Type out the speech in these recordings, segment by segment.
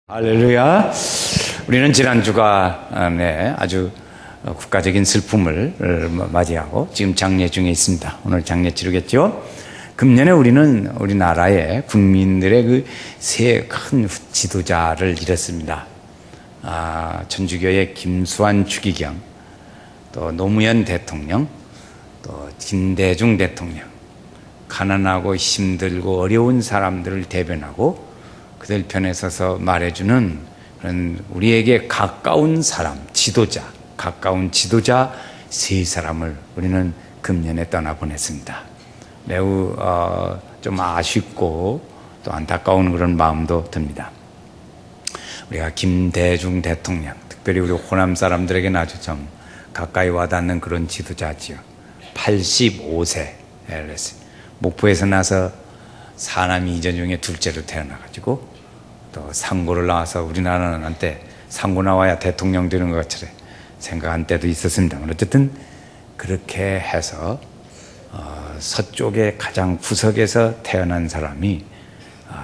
할렐루야. 우리는 지난주가 아주 국가적인 슬픔을 맞이하고 지금 장례 중에 있습니다. 오늘 장례 치르겠죠. 금년에 우리는 우리나라의 국민들의 그 세 큰 지도자를 잃었습니다. 천주교의 김수환 추기경, 또 노무현 대통령, 또 김대중 대통령. 가난하고 힘들고 어려운 사람들을 대변하고 그들 편에 서서 말해주는 그런 우리에게 가까운 사람, 지도자, 가까운 지도자 세 사람을 우리는 금년에 떠나보냈습니다. 매우 좀 아쉽고 또 안타까운 그런 마음도 듭니다. 우리가 김대중 대통령, 특별히 우리 호남 사람들에게는 아주 좀 가까이 와닿는 그런 지도자지요. 85세를 했어요. 목포에서 나서 사남이 이전 중에 둘째로 태어나가지고 또 상고를 나와서 우리나라는 한때 상고 나와야 대통령 되는 것처럼 생각한 때도 있었습니다. 어쨌든 그렇게 해서 서쪽의 가장 구석에서 태어난 사람이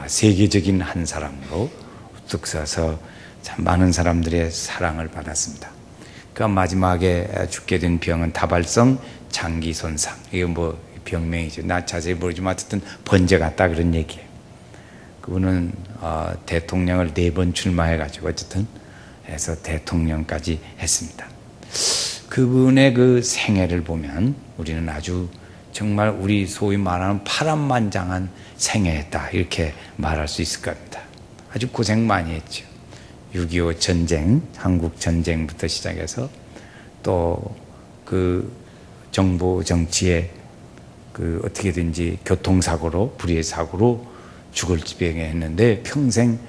세계적인 한 사람으로 우뚝 서서 참 많은 사람들의 사랑을 받았습니다. 그 마지막에 죽게 된 병은 다발성 장기 손상. 이거 뭐 병명이죠. 나 자세히 모르지만 어쨌든 번제 같다 그런 얘기예요. 그분은 대통령을 4번 출마해가지고 어쨌든 해서 대통령까지 했습니다. 그분의 그 생애를 보면 우리는 아주 정말 우리 소위 말하는 파란만장한 생애였다 이렇게 말할 수 있을 겁니다. 아주 고생 많이 했죠. 6.25 전쟁, 한국 전쟁부터 시작해서 또 그 정보 정치에 그 어떻게든지 교통사고로 불의의 사고로 죽을 지경에 했는데 평생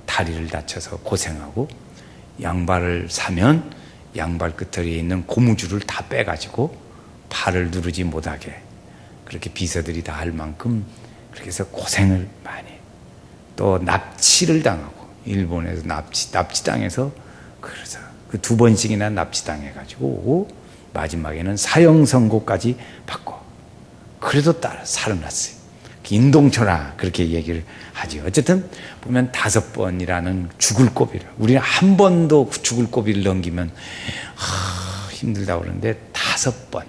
다리를 다쳐서 고생하고 양발을 사면 양발 끝털이에 있는 고무줄을 다 빼가지고 팔을 누르지 못하게 그렇게 비서들이 다 할 만큼 그렇게 해서 고생을 많이 해요. 또 납치를 당하고 일본에서 납치당해서 그래서 그 2번씩이나 납치당해가지고 마지막에는 사형 선고까지 받고 그래도 살아났어요. 인동철아 그렇게 얘기를 하죠. 어쨌든 보면 5번이라는 죽을 고비를 우리는 한 번도 죽을 고비를 넘기면 힘들다고 그러는데 5번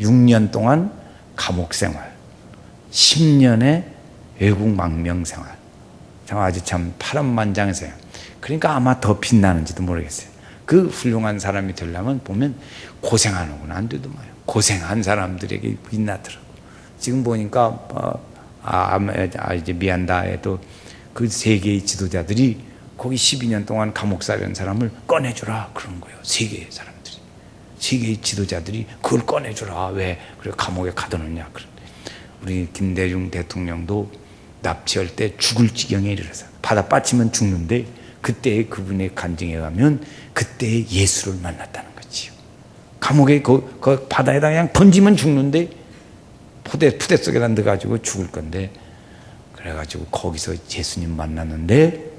6년 동안 감옥 생활 10년의 외국 망명 생활 아주 참 파란만장해서요. 그러니까 아마 더 빛나는지도 모르겠어요. 그 훌륭한 사람이 되려면 보면 고생하는구나 안 돼도 마요. 고생한 사람들에게 빛나더라고. 지금 보니까 이제 미얀다에도 그 세계의 지도자들이 거기 12년 동안 감옥 살던 사람을 꺼내주라 그러는 거예요. 세계의 사람들이, 세계의 지도자들이 그걸 꺼내주라. 왜 그래 감옥에 가둬놓냐 그런데 우리 김대중 대통령도 납치할 때 죽을 지경에 이르러서 바다 빠지면 죽는데 그때 그분의 간증에 가면 그때 예수를 만났다는 거지요. 감옥에 그 바다에다 그냥 던지면 죽는데 푸대 속에다 넣어가지고 죽을 건데 그래가지고 거기서 예수님 만났는데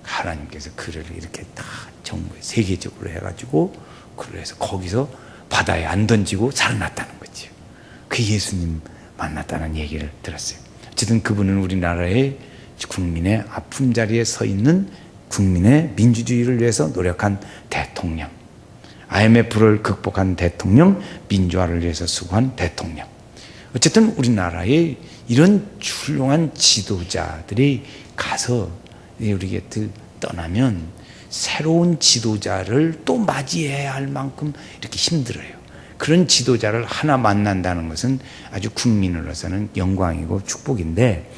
하나님께서 그를 이렇게 다 정부에 세계적으로 해가지고 그를 해서 거기서 바다에 안 던지고 살아났다는 거지요. 그 예수님 만났다는 얘기를 들었어요. 어쨌든 그분은 우리나라의 국민의 아픔 자리에 서 있는 국민의 민주주의를 위해서 노력한 대통령, IMF를 극복한 대통령, 민주화를 위해서 수고한 대통령. 어쨌든 우리나라에 이런 훌륭한 지도자들이 가서 우리 곁을 떠나면 새로운 지도자를 또 맞이해야 할 만큼 이렇게 힘들어요. 그런 지도자를 하나 만난다는 것은 아주 국민으로서는 영광이고 축복인데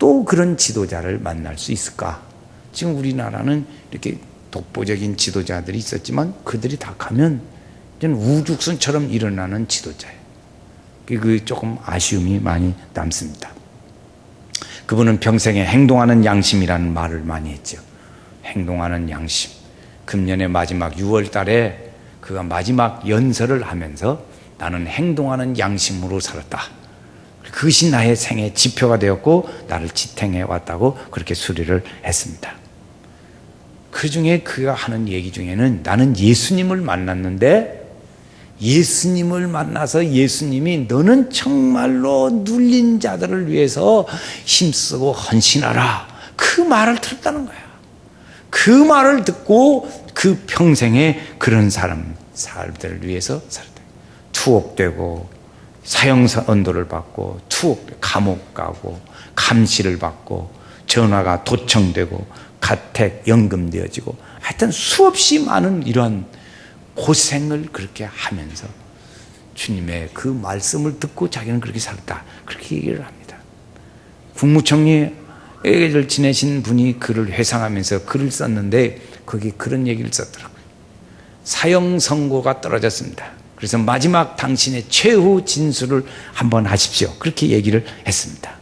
또 그런 지도자를 만날 수 있을까? 지금 우리나라는 이렇게 독보적인 지도자들이 있었지만 그들이 다 가면 우죽순처럼 일어나는 지도자예요. 그 조금 아쉬움이 많이 남습니다. 그분은 평생에 행동하는 양심이라는 말을 많이 했죠. 행동하는 양심. 금년의 마지막 6월 달에 그가 마지막 연설을 하면서 나는 행동하는 양심으로 살았다. 그것이 나의 생애 지표가 되었고 나를 지탱해 왔다고 그렇게 수리를 했습니다. 그 중에 그가 하는 얘기 중에는 나는 예수님을 만났는데 예수님을 만나서 예수님이 너는 정말로 눌린 자들을 위해서 힘쓰고 헌신하라 그 말을 들었다는 거야. 그 말을 듣고 그 평생에 그런 사람들을 위해서 살았다. 투옥되고 사형 언도를 받고 감옥 가고 감시를 받고 전화가 도청되고 가택 연금되어지고 하여튼 수없이 많은 이러한 고생을 그렇게 하면서 주님의 그 말씀을 듣고 자기는 그렇게 살았다, 그렇게 얘기를 합니다. 국무총리를 지내신 분이 글을 회상하면서 글을 썼는데 거기 그런 얘기를 썼더라고요. 사형 선고가 떨어졌습니다. 그래서 마지막 당신의 최후 진술을 한번 하십시오, 그렇게 얘기를 했습니다.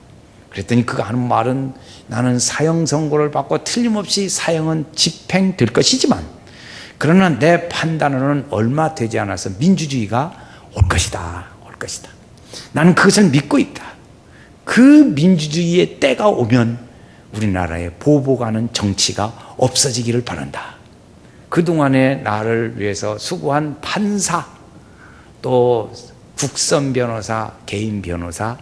그랬더니 그가 하는 말은, 나는 사형 선고를 받고 틀림없이 사형은 집행될 것이지만 그러나 내 판단으로는 얼마 되지 않아서 민주주의가 올 것이다. 나는 그것을 믿고 있다. 그 민주주의의 때가 오면 우리나라에 보복하는 정치가 없어지기를 바란다. 그동안에 나를 위해서 수고한 판사, 또 국선 변호사, 개인 변호사,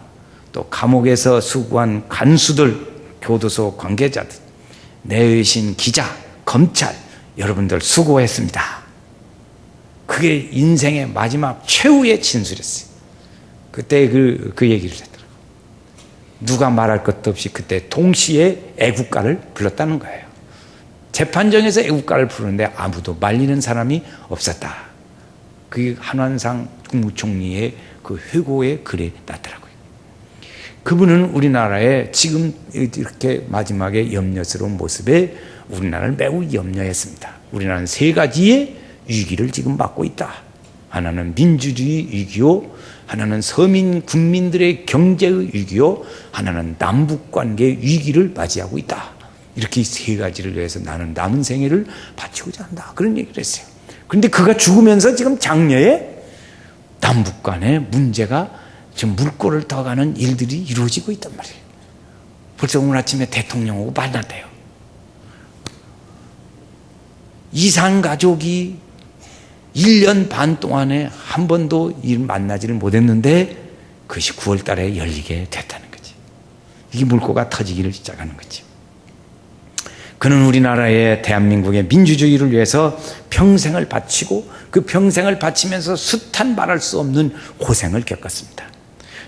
또 감옥에서 수고한 간수들, 교도소 관계자들, 내외신 기자, 검찰, 여러분들 수고했습니다. 그게 인생의 마지막 최후의 진술이었어요. 그때 그 얘기를 했더라고요. 누가 말할 것도 없이 그때 동시에 애국가를 불렀다는 거예요. 재판정에서 애국가를 부르는데 아무도 말리는 사람이 없었다. 그게 한완상 국무총리의 그 회고의 글에 났더라고요. 그분은 우리나라의 지금 이렇게 마지막에 염려스러운 모습에 우리나라를 매우 염려했습니다. 우리나라는 세 가지의 위기를 지금 맞고 있다. 하나는 민주주의 위기요, 하나는 서민 국민들의 경제의 위기요, 하나는 남북관계 위기를 맞이하고 있다. 이렇게 세 가지를 위해서 나는 남은 생애를 바치고자 한다, 그런 얘기를 했어요. 그런데 그가 죽으면서 지금 장려에 남북 간의 문제가 지금 물꼬를 떠가는 일들이 이루어지고 있단 말이에요. 벌써 오늘 아침에 대통령하고 만났대요. 이산가족이 1년 반 동안에 한 번도 만나지를 못했는데 그것이 9월 달에 열리게 됐다는 거지. 이게 물꼬가 터지기를 시작하는 거지. 그는 우리나라의 대한민국의 민주주의를 위해서 평생을 바치고 그 평생을 바치면서 숱한 말할 수 없는 고생을 겪었습니다.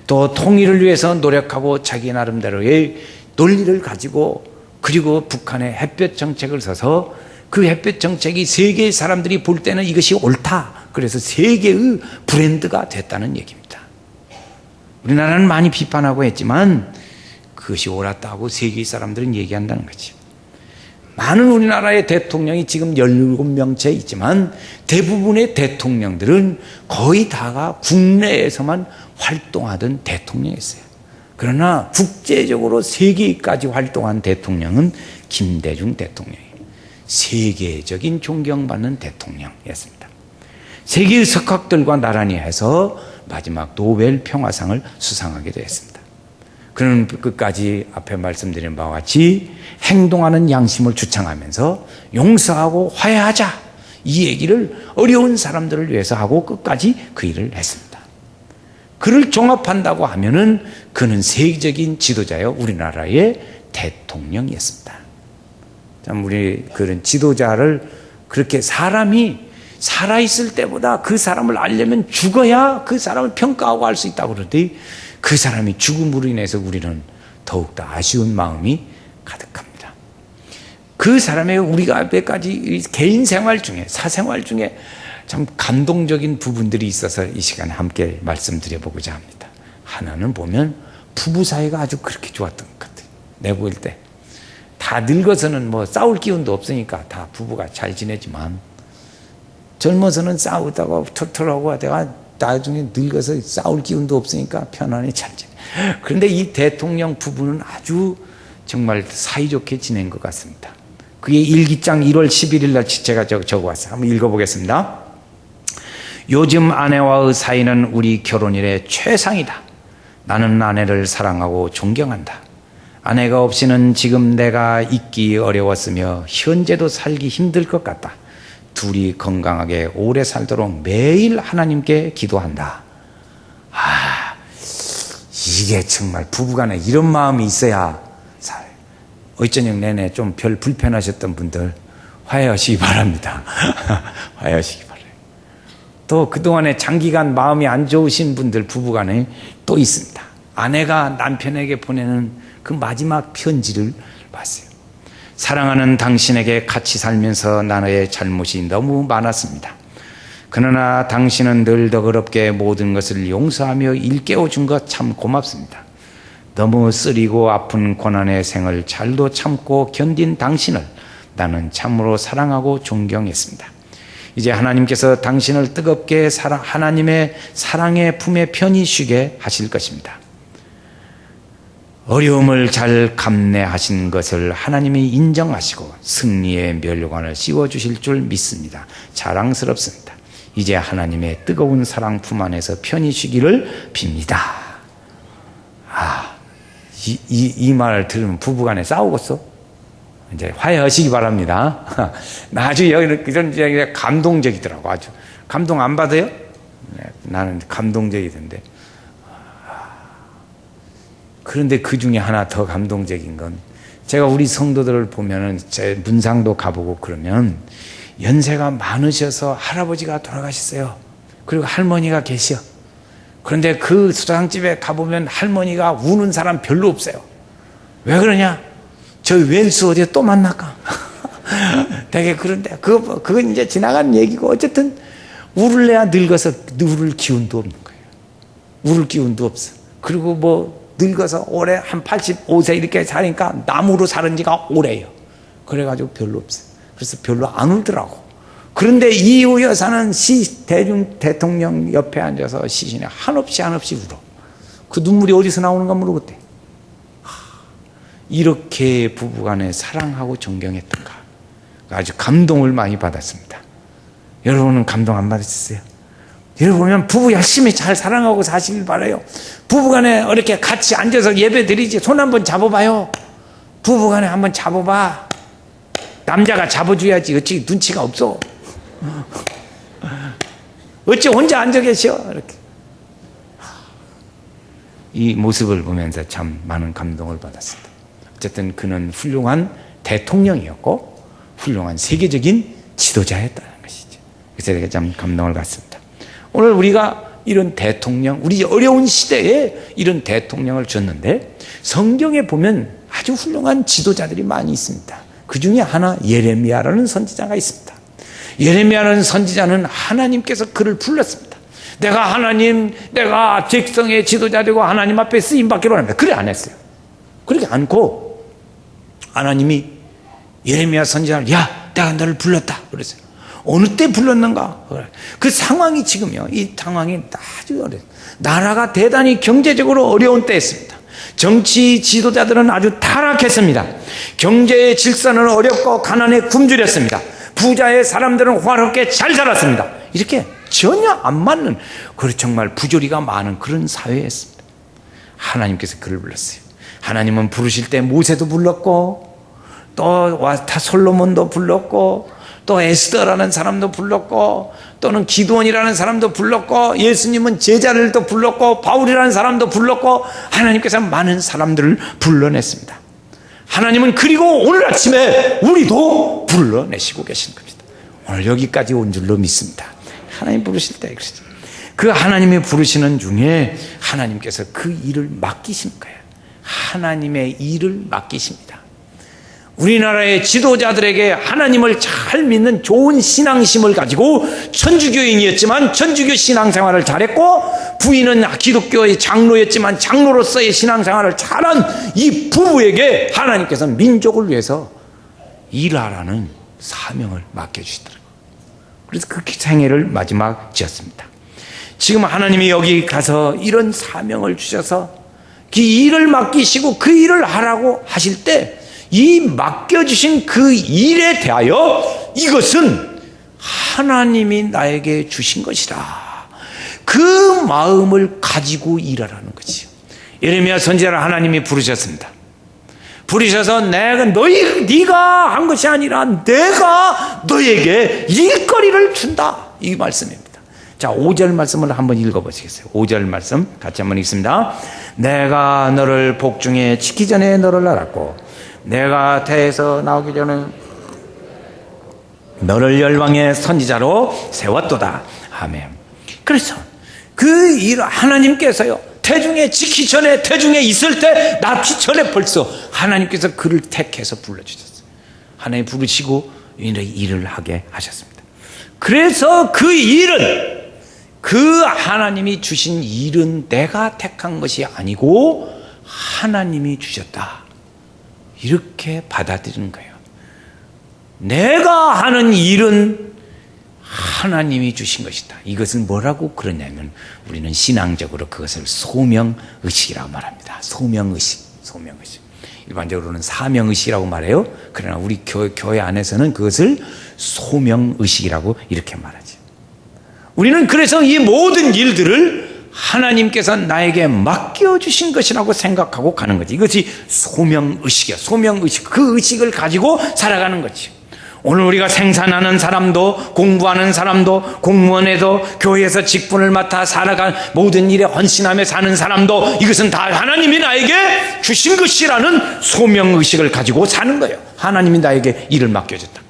또 통일을 위해서 노력하고 자기 나름대로의 논리를 가지고, 그리고 북한의 햇볕 정책을 써서 그 햇볕 정책이 세계의 사람들이 볼 때는 이것이 옳다, 그래서 세계의 브랜드가 됐다는 얘기입니다. 우리나라는 많이 비판하고 했지만 그것이 옳았다고 세계의 사람들은 얘기한다는 거지. 많은 우리나라의 대통령이 지금 17명째 있지만 대부분의 대통령들은 거의 다가 국내에서만 활동하던 대통령이었어요. 그러나 국제적으로 세계까지 활동한 대통령은 김대중 대통령이에요. 세계적인 존경받는 대통령이었습니다. 세계의 석학들과 나란히 해서 마지막 노벨 평화상을 수상하게 되었습니다. 그는 끝까지 앞에 말씀드린 바와 같이 행동하는 양심을 주창하면서 용서하고 화해하자, 이 얘기를 어려운 사람들을 위해서 하고 끝까지 그 일을 했습니다. 그를 종합한다고 하면은 그는 세계적인 지도자요, 우리나라의 대통령이었습니다. 참, 우리 그런 지도자를 그렇게 사람이 살아있을 때보다 그 사람을 알려면 죽어야 그 사람을 평가하고 알 수 있다고 그러는데 그 사람이 죽음으로 인해서 우리는 더욱더 아쉬운 마음이 가득합니다. 그 사람의 우리가 몇 가지 개인 생활 중에, 사생활 중에 참 감동적인 부분들이 있어서 이 시간에 함께 말씀드려보고자 합니다. 하나는 보면 부부 사이가 아주 그렇게 좋았던 것 같아요. 내가 볼 때 다 늙어서는 뭐 싸울 기운도 없으니까 다 부부가 잘 지내지만 젊어서는 싸우다가 털털하고 하다가 나중에 늙어서 싸울 기운도 없으니까 편안히 잘 지내. 그런데 이 대통령 부부는 아주 정말 사이좋게 지낸 것 같습니다. 그게 일기장 1월 11일 날 제가 적어왔어요. 한번 읽어보겠습니다. 요즘 아내와의 사이는 우리 결혼일의 최상이다. 나는 아내를 사랑하고 존경한다. 아내가 없이는 지금 내가 있기 어려웠으며 현재도 살기 힘들 것 같다. 둘이 건강하게 오래 살도록 매일 하나님께 기도한다. 이게 정말 부부간에 이런 마음이 있어야 살. 어쩌녁 내내 좀 별 불편하셨던 분들 화해하시기 바랍니다. 화해하시기 바랍니다. 또 그동안에 장기간 마음이 안 좋으신 분들 부부간에 또 있습니다. 아내가 남편에게 보내는 그 마지막 편지를 봤어요. 사랑하는 당신에게 같이 살면서 나의 잘못이 너무 많았습니다. 그러나 당신은 늘 너그럽게 모든 것을 용서하며 일깨워 준 것 참 고맙습니다. 너무 쓰리고 아픈 고난의 생을 잘도 참고 견딘 당신을 나는 참으로 사랑하고 존경했습니다. 이제 하나님께서 당신을 뜨겁게 하나님의 사랑의 품에 편히 쉬게 하실 것입니다. 어려움을 잘 감내하신 것을 하나님이 인정하시고 승리의 멸관을 씌워주실 줄 믿습니다. 자랑스럽습니다. 이제 하나님의 뜨거운 사랑 품 안에서 편히 쉬기를 빕니다. 이 말을 들으면 부부간에 싸우겠어? 이제 화해하시기 바랍니다. 아주 이런 이야기가 감동적이더라고. 아주 감동 안 받아요? 네, 나는 감동적이던데. 그런데 그 중에 하나 더 감동적인 건 제가 우리 성도들을 보면은 제 문상도 가보고 그러면 연세가 많으셔서 할아버지가 돌아가셨어요. 그리고 할머니가 계셔. 그런데 그 수상집에 가보면 할머니가 우는 사람 별로 없어요. 왜 그러냐? 저 웰스 어디에 또 만날까? 되게 그런데 그건 이제 지나간 얘기고 어쨌든 울래야 늙어서 울을 기운도 없는 거예요. 울을 기운도 없어. 그리고 뭐 늙어서 올해 한 85세 이렇게 사니까 나무로 사는 지가 오래요. 그래가지고 별로 없어요. 그래서 별로 안 울더라고. 그런데 이후 여사는 대통령 옆에 앉아서 시신에 한없이 울어. 그 눈물이 어디서 나오는가 모르겠대. 이렇게 부부간에 사랑하고 존경했던가. 아주 감동을 많이 받았습니다. 여러분은 감동 안 받으셨어요? 여러분 보면 부부 열심히 잘 사랑하고 사시길 바라요. 부부간에 이렇게 같이 앉아서 예배 드리지. 손 한번 잡아봐요. 부부간에 한번 잡아봐. 남자가 잡아줘야지. 어찌 눈치가 없어. 어찌 혼자 앉아 계셔. 이렇게. 이 모습을 보면서 참 많은 감동을 받았습니다. 어쨌든 그는 훌륭한 대통령이었고 훌륭한 세계적인 지도자였다는 것이죠. 그래서 제가 참 감동을 갖습니다. 오늘 우리가 이런 대통령, 우리 어려운 시대에 이런 대통령을 줬는데 성경에 보면 아주 훌륭한 지도자들이 많이 있습니다. 그 중에 하나 예레미야라는 선지자가 있습니다. 예레미야라는 선지자는 하나님께서 그를 불렀습니다. 내가 백성의 지도자 되고 하나님 앞에 쓰임받기로 합니다. 그래 안 했어요. 그렇게 않고 하나님이 예레미야 선지자를 내가 너를 불렀다 그랬어요. 어느 때 불렀는가? 그 상황이 지금요. 이 상황이 아주 어려워요. 나라가 대단히 경제적으로 어려운 때였습니다. 정치 지도자들은 아주 타락했습니다. 경제의 질서는 어렵고 가난에 굶주렸습니다. 부자의 사람들은 화롭게 잘 살았습니다. 이렇게 전혀 안 맞는 정말 부조리가 많은 그런 사회였습니다. 하나님께서 그를 불렀어요. 하나님은 부르실 때 모세도 불렀고 또 솔로몬도 불렀고 또 에스더라는 사람도 불렀고 또는 기드온이라는 사람도 불렀고 예수님은 제자들도 불렀고 바울이라는 사람도 불렀고 하나님께서 많은 사람들을 불러냈습니다. 하나님은 그리고 오늘 아침에 우리도 불러내시고 계신 겁니다. 오늘 여기까지 온 줄로 믿습니다. 하나님 부르실 때 그러죠. 그 하나님이 부르시는 중에 하나님께서 그 일을 맡기신 거예요. 하나님의 일을 맡기십니다. 우리나라의 지도자들에게 하나님을 잘 믿는 좋은 신앙심을 가지고 천주교인이었지만 천주교 신앙생활을 잘했고 부인은 기독교의 장로였지만 장로로서의 신앙생활을 잘한 이 부부에게 하나님께서 민족을 위해서 일하라는 사명을 맡겨주시더라고요. 그래서 그 생애를 마지막 지었습니다. 지금 하나님이 여기 가서 이런 사명을 주셔서 그 일을 맡기시고 그 일을 하라고 하실 때 이 맡겨주신 그 일에 대하여 이것은 하나님이 나에게 주신 것이라 그 마음을 가지고 일하라는 거지요. 예레미야 선지자를 하나님이 부르셨습니다. 부르셔서 네가 한 것이 아니라 내가 너에게 일거리를 준다 이 말씀입니다. 자, 5절 말씀을 한번 읽어보시겠어요? 5절 말씀 같이 한번 읽습니다. 내가 너를 복중에 치기 전에 너를 알았고 내가 태에서 나오기 전에 너를 열방의 선지자로 세웠도다. 아멘. 그래서 그 일 하나님께서요, 태중에 지기 전에, 태중에 있을 때, 낳기 전에 벌써 하나님께서 그를 택해서 불러주셨어요. 하나님 부르시고 일을 하게 하셨습니다. 그래서 그 일은, 그 하나님이 주신 일은 내가 택한 것이 아니고 하나님이 주셨다, 이렇게 받아들이는 거예요. 내가 하는 일은 하나님이 주신 것이다. 이것을 뭐라고 그러냐면, 우리는 신앙적으로 그것을 소명의식이라고 말합니다. 소명의식. 일반적으로는 사명의식이라고 말해요. 그러나 우리 교회 안에서는 그것을 소명의식이라고 이렇게 말하죠. 우리는 그래서 이 모든 일들을 하나님께서 나에게 맡겨주신 것이라고 생각하고 가는 거지. 이것이 소명의식이야. 소명의식. 그 의식을 가지고 살아가는 거지. 오늘 우리가 생산하는 사람도, 공부하는 사람도, 공무원에도, 교회에서 직분을 맡아 살아간 모든 일에 헌신하며 사는 사람도, 이것은 다 하나님이 나에게 주신 것이라는 소명의식을 가지고 사는 거예요. 하나님이 나에게 일을 맡겨줬다.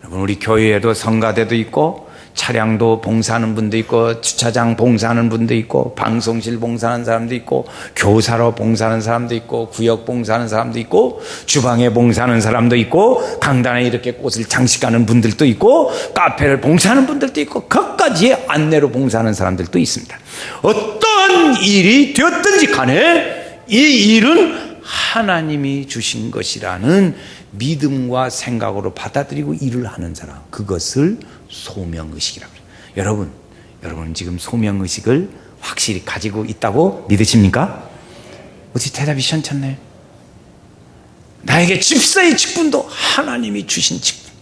여러분, 우리 교회에도 성가대도 있고, 차량도 봉사하는 분도 있고, 주차장 봉사하는 분도 있고, 방송실 봉사하는 사람도 있고, 교사로 봉사하는 사람도 있고, 구역 봉사하는 사람도 있고, 주방에 봉사하는 사람도 있고, 강단에 이렇게 꽃을 장식하는 분들도 있고, 카페를 봉사하는 분들도 있고, 끝까지 안내로 봉사하는 사람들도 있습니다. 어떤 일이 되었든지 간에 이 일은 하나님이 주신 것이라는 믿음과 생각으로 받아들이고 일을 하는 사람, 그것을 소명의식이라고 해요. 여러분 지금 소명의식을 확실히 가지고 있다고 믿으십니까? 어떻게 대답이 시원찮네. 나에게 집사의 직분도 하나님이 주신 직분,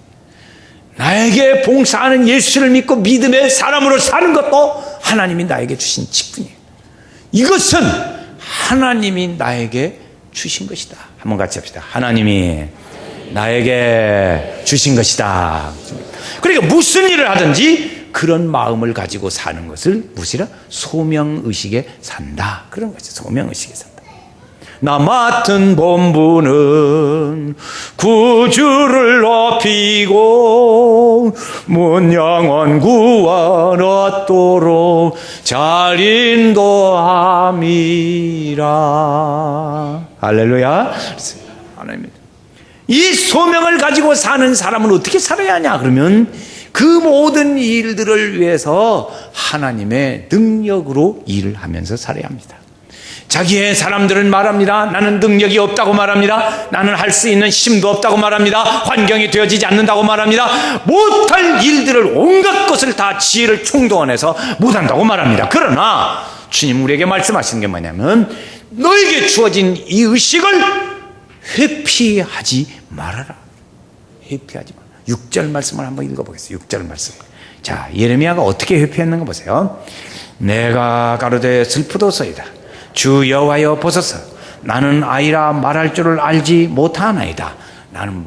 나에게 봉사하는 예수를 믿고 믿음의 사람으로 사는 것도 하나님이 나에게 주신 직분이에요. 이것은 하나님이 나에게 주신 것이다. 한번 같이 합시다. 하나님이 나에게 주신 것이다. 그러니까 무슨 일을 하든지 그런 마음을 가지고 사는 것을 무엇이라? 소명의식에 산다. 그런 거죠. 소명의식에 산다. 나 맡은 본부는 구주를 높이고 문영원 구원 얻도록 잘 인도함이라. 할렐루야. 하나님, 이 소명을 가지고 사는 사람은 어떻게 살아야 하냐? 그러면 그 모든 일들을 위해서 하나님의 능력으로 일을 하면서 살아야 합니다. 자기의 사람들은 말합니다. 나는 능력이 없다고 말합니다. 나는 할 수 있는 힘도 없다고 말합니다. 환경이 되어지지 않는다고 말합니다. 못할 일들을, 온갖 것을 다 지혜를 총동원해서 못한다고 말합니다. 그러나 주님 우리에게 말씀하시는 게 뭐냐면, 너에게 주어진 이 의식을 회피하지 말아라. 회피하지 마라. 6절 말씀을 한번 읽어보겠습니다. 6절 말씀. 자, 예레미야가 어떻게 회피했는가 보세요. 내가 가로되 슬프도소이다. 주 여호와여 보소서. 나는 아이라 말할 줄을 알지 못하나이다. 나는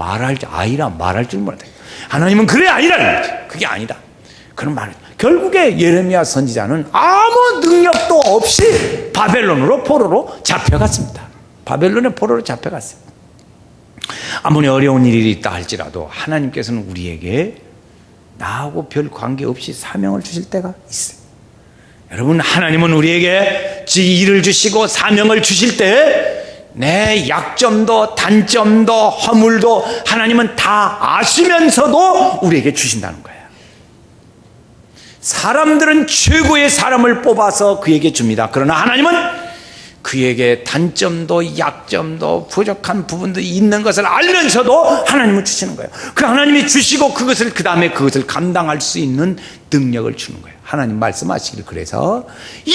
아이라 말할 줄 모른다. 하나님은 그래 아니라는 거지. 그게 아니다. 그런 말. 결국에 예레미야 선지자는 아무 능력도 없이 바벨론으로 포로로 잡혀갔습니다. 바벨론의 포로로 잡혀갔어요. 아무리 어려운 일이 있다 할지라도 하나님께서는 우리에게 나하고 별 관계없이 사명을 주실 때가 있어요. 여러분, 하나님은 우리에게 일을 주시고 사명을 주실 때 내 약점도 단점도 허물도 하나님은 다 아시면서도 우리에게 주신다는 거예요. 사람들은 최고의 사람을 뽑아서 그에게 줍니다. 그러나 하나님은 그에게 단점도 약점도 부족한 부분도 있는 것을 알면서도 하나님은 주시는 거예요. 그 하나님이 주시고 그것을, 그 다음에 그것을 감당할 수 있는 능력을 주는 거예요. 하나님 말씀하시기를, 그래서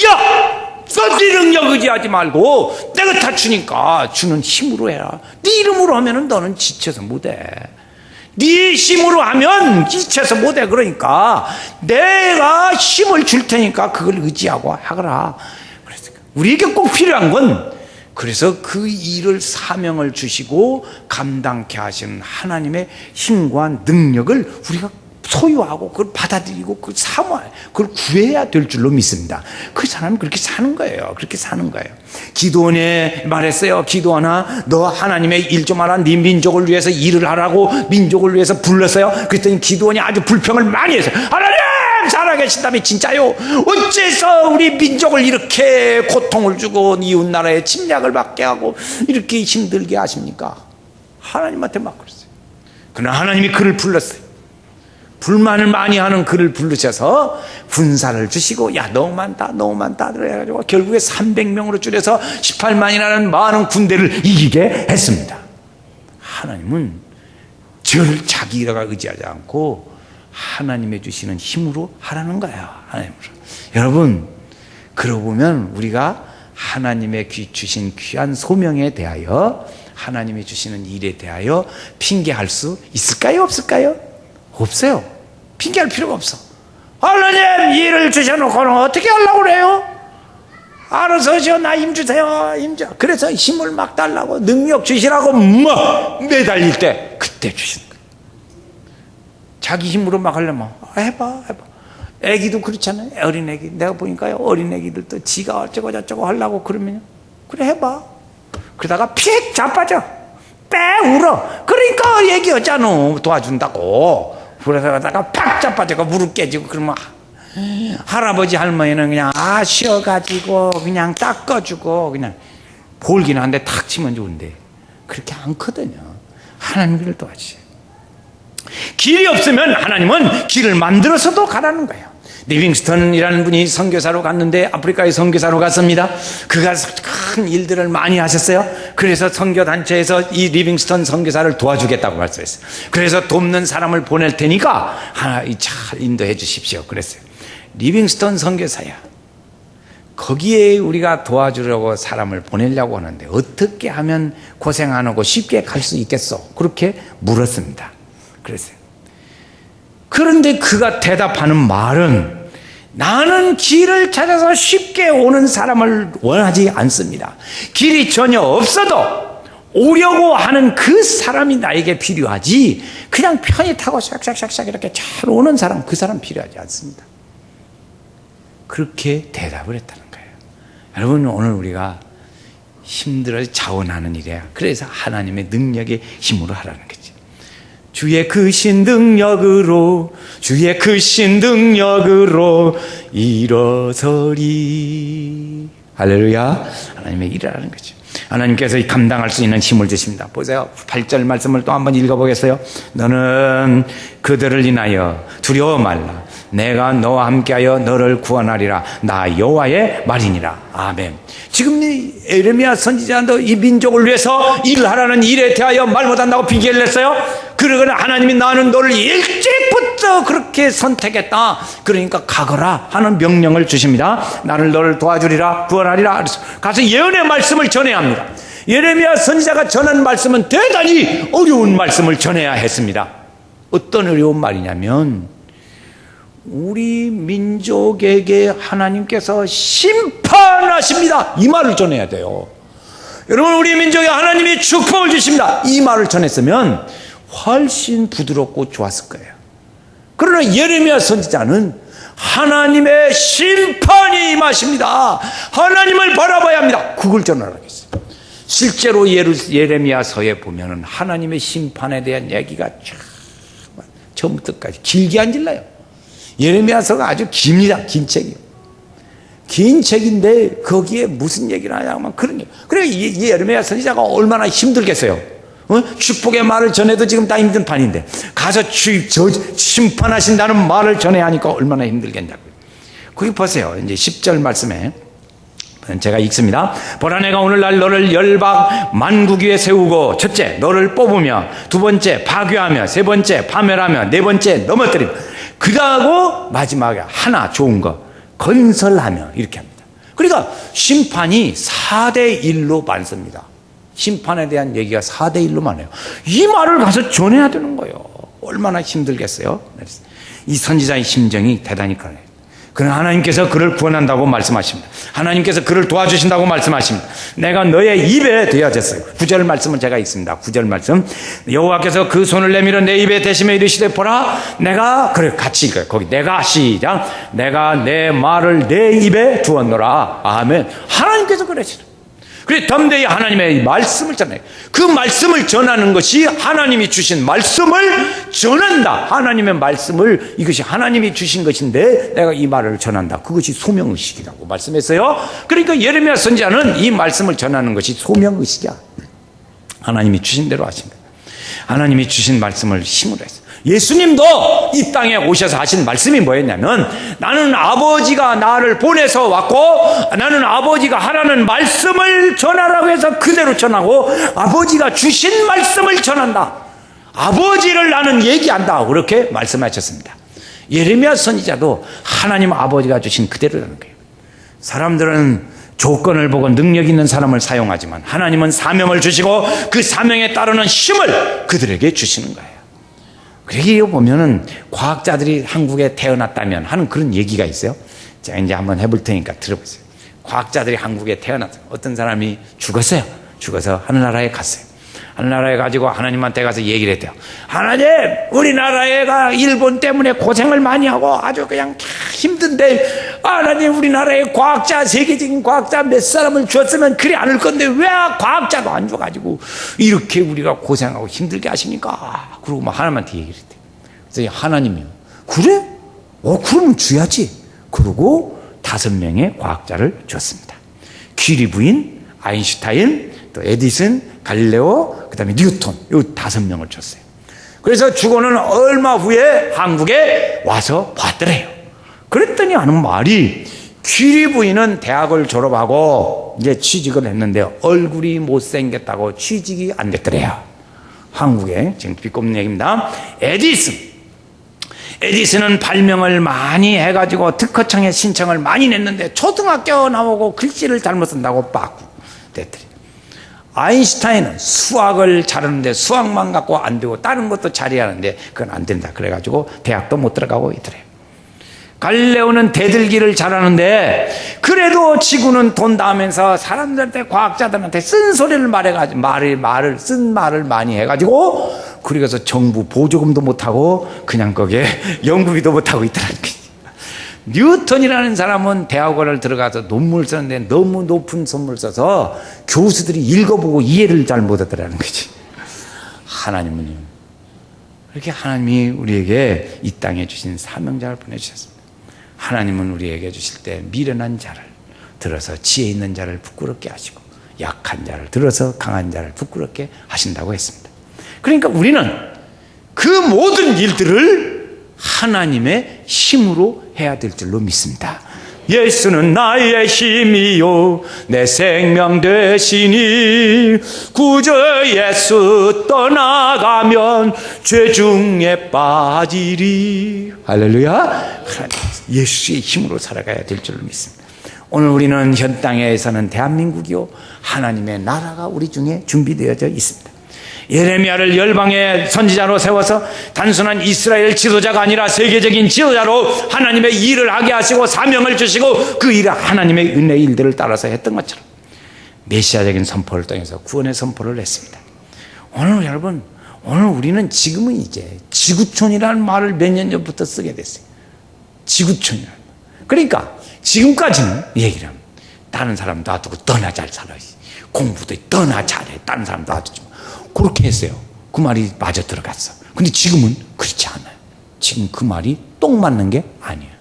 야! 네 능력 의지하지 말고 내가 다 주니까 주는 힘으로 해라. 네 이름으로 하면은 너는 지쳐서 못해. 네 힘으로 하면 지쳐서 못해. 그러니까 내가 힘을 줄 테니까 그걸 의지하고 하거라. 그래서 우리에게 꼭 필요한 건, 그래서 그 일을 사명을 주시고 감당케 하시는 하나님의 힘과 능력을 우리가 소유하고 그걸 받아들이고 그걸 사모해야, 그걸 구해야 될 줄로 믿습니다. 그 사람이 그렇게 사는 거예요. 그렇게 사는 거예요. 기도원에 말했어요. 기도원아, 너 하나님의 일 좀 하라. 네 민족을 위해서 일을 하라고 민족을 위해서 불렀어요. 그랬더니 기도원이 아주 불평을 많이 했어요. 하나님 살아계신다면 진짜요? 어째서 우리 민족을 이렇게 고통을 주고 이웃나라에 침략을 받게 하고 이렇게 힘들게 하십니까? 하나님한테 막 그랬어요. 그러나 하나님이 그를 불렀어요. 불만을 많이 하는 그를 부르셔서 군사를 주시고, 야 너무 많다 너무 많다 그래가지고 결국에 300명으로 줄여서 18만이라는 많은 군대를 이기게 했습니다. 하나님은 저를 자기 일가 의지하지 않고 하나님의 주시는 힘으로 하라는 거예요. 하나님으로. 여러분, 그러고 보면 우리가 하나님의 주신 귀한 소명에 대하여, 하나님이 주시는 일에 대하여 핑계할 수 있을까요? 없을까요? 없어요. 핑계할 필요가 없어. 하나님 일을 주셔놓고는 어떻게 하려고 그래요? 알아서 나 힘 주세요. 힘 줘. 그래서 힘을 막 달라고, 능력 주시라고 막 매달릴 때 그때 주시는 거예요. 자기 힘으로 막 하려면 해봐. 애기도 그렇잖아요. 어린애기. 내가 보니까요, 어린애기들도 지가 어쩌고 저쩌고 하려고 그러면요, 그래 해봐. 그러다가 픽 자빠져. 빼 울어. 그러니까 얘기하잖아. 도와준다고. 그러다가 팍 자빠져가 무릎 깨지고 그러면 할아버지 할머니는 그냥 쉬어가지고 그냥 닦아주고 그냥 볼긴 한데 탁 치면 좋은데 그렇게 않거든요. 하나님 길을 도와주세요. 길이 없으면 하나님은 길을 만들어서도 가라는 거예요. 리빙스턴이라는 분이 선교사로 갔는데, 아프리카에 선교사로 갔습니다. 그가 큰 일들을 많이 하셨어요. 그래서 선교단체에서 이 리빙스턴 선교사를 도와주겠다고 말씀했어요. 그래서 돕는 사람을 보낼 테니까 하나 잘 인도해 주십시오 그랬어요. 리빙스턴 선교사야, 거기에 우리가 도와주려고 사람을 보내려고 하는데 어떻게 하면 고생 안 하고 쉽게 갈 수 있겠어? 그렇게 물었습니다. 그랬어요. 그런데 그가 대답하는 말은, 나는 길을 찾아서 쉽게 오는 사람을 원하지 않습니다. 길이 전혀 없어도 오려고 하는 그 사람이 나에게 필요하지, 그냥 편히 타고 샥샥샥샥 이렇게 잘 오는 사람, 그 사람 필요하지 않습니다. 그렇게 대답을 했다는 거예요. 여러분, 오늘 우리가 힘들어 자원하는 일이야. 그래서 하나님의 능력의 힘으로 하라는 거죠. 주의 크신 능력으로, 주의 크신 능력으로 일어서리. 할렐루야. 하나님의 일이라는 거죠. 하나님께서 감당할 수 있는 힘을 주십니다. 보세요. 8절 말씀을 또 한번 읽어보겠어요. 너는 그들을 인하여 두려워 말라. 내가 너와 함께하여 너를 구원하리라. 나 여호와의 말이니라. 아멘. 지금 이 에레미야 선지자도 이 민족을 위해서 일하라는 일에 대하여 말 못한다고 핑계를 냈어요. 그러거나 하나님이 나는 너를 일찍부터 그렇게 선택했다, 그러니까 가거라 하는 명령을 주십니다. 나를 너를 도와주리라, 구원하리라. 그래서 가서 예언의 말씀을 전해야 합니다. 예레미야 선지자가 전한 말씀은 대단히 어려운 말씀을 전해야 했습니다. 어떤 어려운 말이냐면, 우리 민족에게 하나님께서 심판하십니다, 이 말을 전해야 돼요. 여러분, 우리 민족에 하나님이 축복을 주십니다, 이 말을 전했으면 훨씬 부드럽고 좋았을 거예요. 그러나 예레미야 선지자는 하나님의 심판이 임하십니다, 하나님을 바라봐야 합니다, 그걸 전하라고 했어요. 실제로 예레미야서에 보면은 하나님의 심판에 대한 얘기가 처음부터까지 길게 안 질러요. 예레미야서가 아주 깁니다. 긴 책이에요. 긴 책인데 거기에 무슨 얘기를 하냐면 그런 얘기. 그래, 예레미야 선지자가 얼마나 힘들겠어요. 축복의 말을 전해도 지금 다 힘든 판인데 가서 심판하신다는 말을 전해야 하니까 얼마나 힘들겠냐고요. 거기 보세요. 이제 10절 말씀에 제가 읽습니다. 보라, 내가 오늘날 너를 열방 만국 위에 세우고, 첫째 너를 뽑으며, 두 번째 파괴하며, 세 번째 파멸하며, 네 번째 넘어뜨리며, 그다고 마지막에 하나 좋은 거 건설하며, 이렇게 합니다. 그러니까 심판이 4대1로 많습니다. 심판에 대한 얘기가 4대1로만 해요. 이 말을 가서 전해야 되는 거예요. 얼마나 힘들겠어요. 이 선지자의 심정이 대단히 강해요. 그러나 하나님께서 그를 구원한다고 말씀하십니다. 하나님께서 그를 도와주신다고 말씀하십니다. 내가 너의 입에 되어졌어요. 9절 말씀은 제가 읽습니다. 9절 말씀. 여호와께서 그 손을 내밀어 내 입에 대심에 이르시되 보라 내가 그래 같이 읽어요. 거기 내가 시작 내가 내 말을 내 입에 두었노라. 아멘. 하나님께서 그러시라. 그래 담대히 하나님의 말씀을 전해요. 그 말씀을 전하는 것이 하나님이 주신 말씀을 전한다. 하나님의 말씀을 이것이 하나님이 주신 것인데 내가 이 말을 전한다. 그것이 소명의식이라고 말씀했어요. 그러니까 예레미야 선지자는 이 말씀을 전하는 것이 소명의식이야. 하나님이 주신 대로 하신 거예요. 하나님이 주신 말씀을 힘으로 했어요. 예수님도 이 땅에 오셔서 하신 말씀이 뭐였냐면 나는 아버지가 나를 보내서 왔고 나는 아버지가 하라는 말씀을 전하라고 해서 그대로 전하고 아버지가 주신 말씀을 전한다. 아버지를 나는 얘기한다. 그렇게 말씀하셨습니다. 예레미야 선지자도 하나님 아버지가 주신 그대로라는 거예요. 사람들은 조건을 보고 능력 있는 사람을 사용하지만 하나님은 사명을 주시고 그 사명에 따르는 힘을 그들에게 주시는 거예요. 그러기에 보면은 과학자들이 한국에 태어났다면 하는 그런 얘기가 있어요. 자, 이제 한번 해볼 테니까 들어보세요. 과학자들이 한국에 태어났어요. 어떤 사람이 죽었어요. 죽어서 하늘나라에 갔어요. 하늘나라에 가지고 하나님한테 가서 얘기를 했대요. 하나님, 우리나라가 일본 때문에 고생을 많이 하고 아주 그냥 힘든데 하나님 우리나라에 과학자, 세계적인 과학자 몇 사람을 줬으면 그리 않을 건데 왜 과학자도 안 줘가지고 이렇게 우리가 고생하고 힘들게 하십니까? 그러고 막 하나님한테 얘기를 했대요. 그래서 하나님이요. 그래? 그러면 줘야지. 그러고 5명의 과학자를 줬습니다. 퀴리 부인, 아인슈타인, 또 에디슨, 갈릴레오, 그 다음에 뉴턴, 이 5명을 줬어요. 그래서 죽어는 얼마 후에 한국에 와서 봤더래요. 그랬더니 하는 말이 퀴리 부인은 대학을 졸업하고 이제 취직을 했는데 얼굴이 못생겼다고 취직이 안 됐더래요. 한국에 지금 비꼽는 얘기입니다. 에디슨은 발명을 많이 해가지고 특허청에 신청을 많이 냈는데 초등학교 나오고 글씨를 잘못 쓴다고 빠꾸 됐더래요. 아인슈타인은 수학을 잘하는데 수학만 갖고 안 되고 다른 것도 잘해야 하는데 그건 안 된다. 그래가지고 대학도 못 들어가고 있더래요. 갈릴레오는 대들기를 잘하는데 그래도 지구는 돈다 하면서 사람들한테 과학자들한테 쓴소리를 말해가지고 말을 많이 해가지고 그래서 정부 보조금도 못하고 그냥 거기에 연구비도 못하고 있더라는 거지. 뉴턴이라는 사람은 대학원을 들어가서 논문을 쓰는데 너무 높은 논문을 써서 교수들이 읽어보고 이해를 잘 못하더라는 거지. 하나님은요. 그렇게 하나님이 우리에게 이 땅에 주신 사명자를 보내주셨습니다. 하나님은 우리에게 주실 때 미련한 자를 들어서 지혜 있는 자를 부끄럽게 하시고 약한 자를 들어서 강한 자를 부끄럽게 하신다고 했습니다. 그러니까 우리는 그 모든 일들을 하나님의 힘으로 해야 될 줄로 믿습니다. 예수는 나의 힘이요 내 생명 되시니 구주 예수 떠나가면 죄 중에 빠지리. 할렐루야. 예수의 힘으로 살아가야 될 줄로 믿습니다. 오늘 우리는 현 땅에 사는 대한민국이요 하나님의 나라가 우리 중에 준비되어져 있습니다. 예레미야를 열방의 선지자로 세워서 단순한 이스라엘 지도자가 아니라 세계적인 지도자로 하나님의 일을 하게 하시고 사명을 주시고 그 일을 하나님의 은혜의 일들을 따라서 했던 것처럼 메시아적인 선포를 통해서 구원의 선포를 했습니다. 오늘 여러분, 오늘 우리는 지금은 이제 지구촌이라는 말을 몇 년 전부터 쓰게 됐어요. 지구촌이라는 말. 그러니까 지금까지는 얘기를 하면 다른 사람 놔두고 너나 잘 살아, 공부도 너나 잘해, 다른 사람 놔두지 마. 그렇게 했어요. 그 말이 맞아 들어갔어. 근데 지금은 그렇지 않아요. 지금 그 말이 똥 맞는 게 아니에요.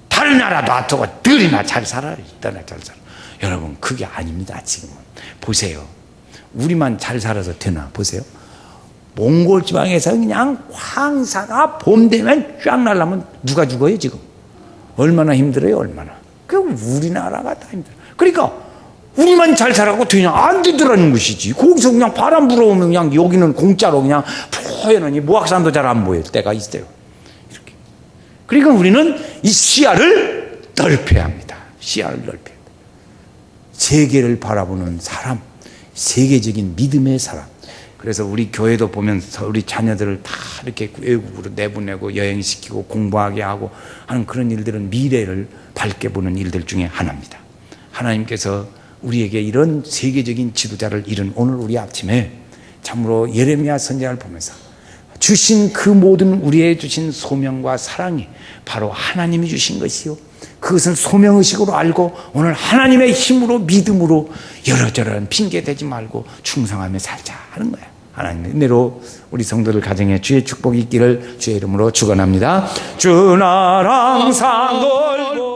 다른 나라 놔두고 너나 잘 살아, 너나 잘 살아. 여러분 그게 아닙니다. 지금은 보세요. 우리만 잘 살아서 되나 보세요. 몽골 지방에서 그냥 황사가 봄 되면 쫙 날라면 누가 죽어요 지금? 얼마나 힘들어요, 얼마나. 그 우리나라가 다 힘들어. 그러니까 우리만 잘 살아고 되냐? 안 되더라는 것이지. 거기서 그냥 바람 불어오면 그냥 여기는 공짜로 그냥 포연하니 모악산도 잘 안 보일 때가 있어요. 이렇게. 그러니까 우리는 이 시야를 넓혀야 합니다. 시야를 넓혀야 합니다. 세계를 바라보는 사람, 세계적인 믿음의 사람. 그래서 우리 교회도 보면서 우리 자녀들을 다 이렇게 외국으로 내보내고 여행시키고 공부하게 하고 하는 그런 일들은 미래를 밝게 보는 일들 중에 하나입니다. 하나님께서 우리에게 이런 세계적인 지도자를 잃은 오늘 우리 아침에 참으로 예레미야 선지자를 보면서 주신 그 모든 우리에게 주신 소명과 사랑이 바로 하나님이 주신 것이요, 그것은 소명의식으로 알고 오늘 하나님의 힘으로 믿음으로 여러저런 핑계 대지 말고 충성하며 살자 하는 거야. 하나님의 은혜로 우리 성도들 가정에 주의 축복이 있기를 주의 이름으로 축원합니다. 주 나랑 상 걸고